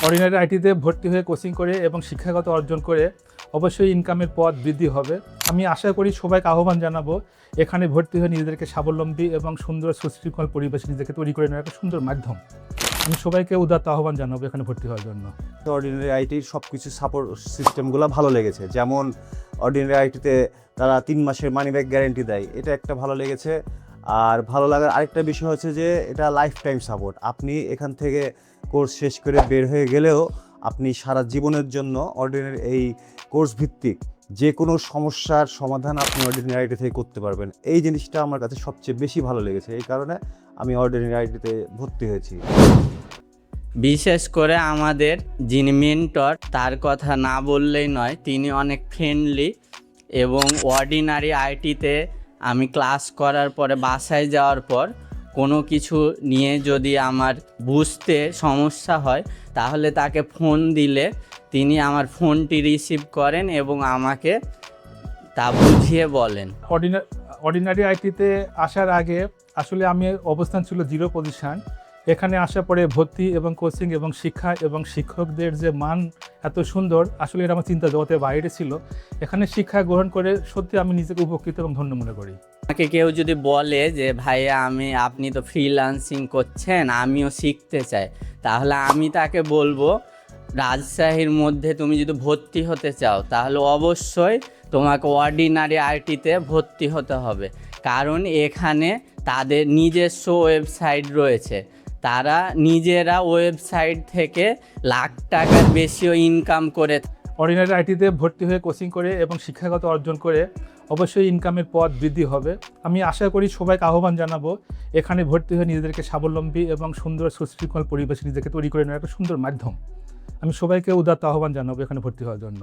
Ordinary আইটিতে ভর্তি হয়ে coaching করে এবং শিক্ষাগত অর্জন করে অবশ্যই ইনকামের পথ বৃদ্ধি হবে। আমি আশা করি সবাইকে আহ্বান জানাবো এখানে ভর্তি হয়ে নিজেদেরকে স্বাবলম্বী এবং সুন্দর সুশৃঙ্খল পরিবেশ নিজেকে তৈরি করে নেওয়ার একটা সুন্দর মাধ্যম। আমি সবাইকে উদাত্ত আহ্বান জানাবো এখানে ভর্তি হওয়ার জন্য। অর্ডিনারি আইটির সব কিছু সাপোর্ট সিস্টেমগুলো ভালো লেগেছে। যেমন অর্ডিনারি আইটিতে তারা 3 মাসের মানি ব্যাক গ্যারেন্টি দেয়, এটা একটা ভালো লেগেছে। আর ভালো লাগার আরেকটা বিষয় হচ্ছে যে এটা লাইফ টাইম সাপোর্ট। আপনি এখান থেকে কোর্স শেষ করে বের হয়ে গেলেও আপনি সারা জীবনের জন্য অর্ডিনারি এই কোর্স ভিত্তিক যে কোনো সমস্যার সমাধান আপনি অর্ডিনারি আইটি থেকে করতে পারবেন। এই জিনিসটা আমার কাছে সবচেয়ে বেশি ভালো লেগেছে, এই কারণে আমি অর্ডিনারি আইটিতে ভর্তি হয়েছি। বিশেষ করে আমাদের যিনি মেন্টর, তার কথা না বললেই নয়। তিনি অনেক ফ্রেন্ডলি এবং অর্ডিনারি আইটিতে আমি ক্লাস করার পরে বাসায় যাওয়ার পর কোনো কিছু নিয়ে যদি আমার বুঝতে সমস্যা হয় তাহলে তাকে ফোন দিলে তিনি আমার ফোনটি রিসিভ করেন এবং আমাকে তা বুঝিয়ে বলেন। অর্ডিনারি আইটিতে আসার আগে আসলে আমি অবস্থান ছিল 0 পজিশন। এখানে আসার পরে ভর্তি এবং কোচিং এবং শিক্ষা এবং শিক্ষকদের যে মান এত সুন্দর, আসলে এটা আমার চিন্তা জগতের বাইরে ছিল। এখানে শিক্ষা গ্রহণ করে সত্যি আমি নিজেকে উপকৃত এবং ধন্য মনে করি। আমাকে কেউ যদি বলে যে ভাইয়া আপনি তো ফ্রিল্যান্সিং করছেন, আমিও শিখতে চাই, তাহলে আমি তাকে বলবো রাজশাহীর মধ্যে তুমি যদি ভর্তি হতে চাও তাহলে অবশ্যই তোমাকে অর্ডিনারি আইটিতে ভর্তি হতে হবে। কারণ এখানে তাদের নিজস্ব ওয়েবসাইট রয়েছে, তারা নিজেরা ওয়েবসাইট থেকে লাখ টাকার বেশিও ইনকাম করে। অর্ডিনারি আইটিতে ভর্তি হয়ে কোচিং করে এবং শিক্ষাগত অর্জন করে অবশ্যই ইনকামের পথ বৃদ্ধি হবে। আমি আশা করি সবাইকে আহ্বান জানাবো এখানে ভর্তি হয়ে নিজেদেরকে স্বাবলম্বী এবং সুন্দর সুশৃঙ্খল পরিবেশ নিজেকে তৈরি করে নেওয়ার একটা সুন্দর মাধ্যম। আমি সবাইকে উদাত্ত আহ্বান জানাবো এখানে ভর্তি হওয়ার জন্য।